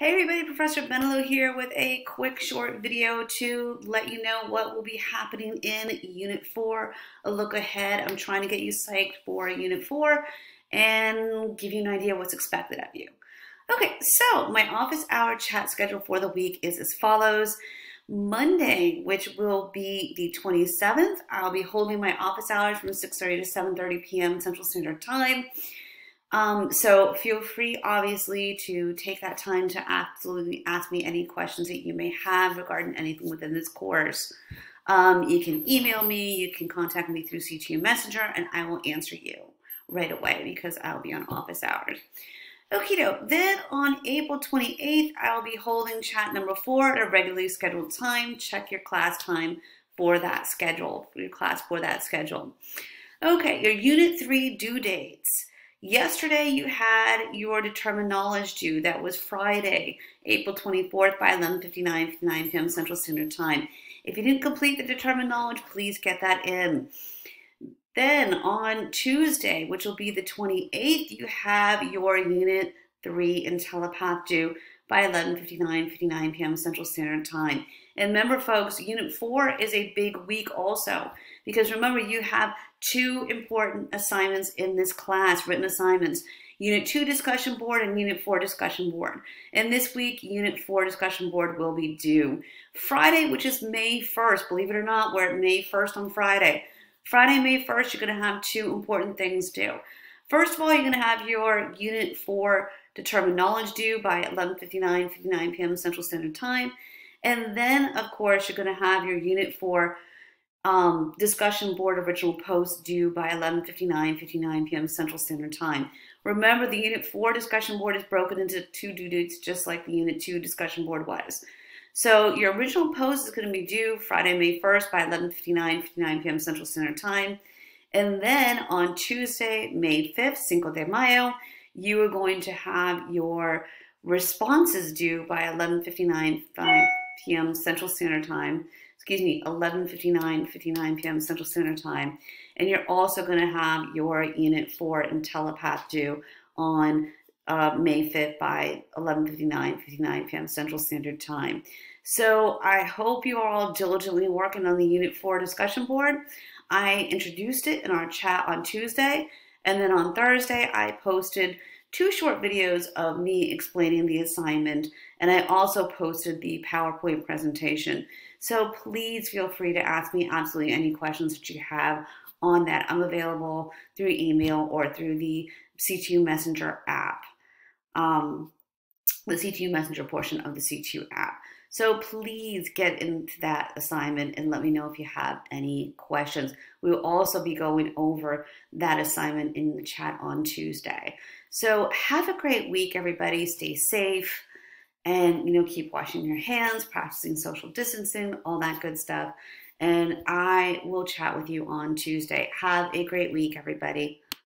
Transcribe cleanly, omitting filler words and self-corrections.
Hey everybody, Professor Benelou here with a quick short video to let you know what will be happening in Unit 4. A look ahead. I'm trying to get you psyched for Unit 4 and give you an idea what's expected of you. Okay, so my office hour chat schedule for the week is as follows. Monday, which will be the 27th, I'll be holding my office hours from 6:30 to 7:30 p.m. Central Standard Time. So feel free, obviously, to take that time to absolutely ask me any questions that you may have regarding anything within this course. You can email me, you can contact me through CTU Messenger, and I will answer you right away because I'll be on office hours. Okie doke. Then on April 28th, I'll be holding chat number 4 at a regularly scheduled time. Check your class time for that schedule, for your class for that schedule. Okay, your Unit 3 due dates. Yesterday you had your determined knowledge due. That was Friday, April 24th by 11:59 p.m. Central Standard Time. If you didn't complete the determined knowledge, please get that in. Then on Tuesday, which will be the 28th, you have your Unit 3 in Telepath due by 11:59 p.m. Central Standard Time. And remember, folks, Unit 4 is a big week also, because remember, you have 2 important assignments in this class, written assignments. Unit 2 discussion board and Unit 4 discussion board. And this week, Unit 4 discussion board will be due Friday, which is May 1st. Believe it or not, we're at May 1st on Friday. Friday, May 1st, you're going to have 2 important things due. First of all, you're going to have your Unit 4 determined knowledge due by 11:59 p.m. Central Standard Time. And then, of course, you're going to have your Unit 4 discussion board original post due by 11:59 p.m. Central Standard Time. Remember, the Unit 4 discussion board is broken into 2 due dates, just like the Unit 2 discussion board was. So your original post is going to be due Friday, May 1st by 11:59 p.m. Central Standard Time. And then on Tuesday, May 5th, Cinco de Mayo, you are going to have your responses due by 11:59 p.m. Central Standard Time. Excuse me, 11:59 p.m. Central Standard Time. And you're also going to have your Unit 4 in Telepath due on May 5th by 11:59 p.m. Central Standard Time. So I hope you are all diligently working on the Unit 4 discussion board. I introduced it in our chat on Tuesday, and then on Thursday I posted 2 short videos of me explaining the assignment, and I also posted the PowerPoint presentation. So please feel free to ask me absolutely any questions that you have on that. I'm available through email or through the CTU Messenger app, the CTU Messenger portion of the CTU app. So please get into that assignment and let me know if you have any questions. We will also be going over that assignment in the chat on Tuesday. So have a great week, everybody. Stay safe and, keep washing your hands, practicing social distancing, all that good stuff. And I will chat with you on Tuesday. Have a great week, everybody.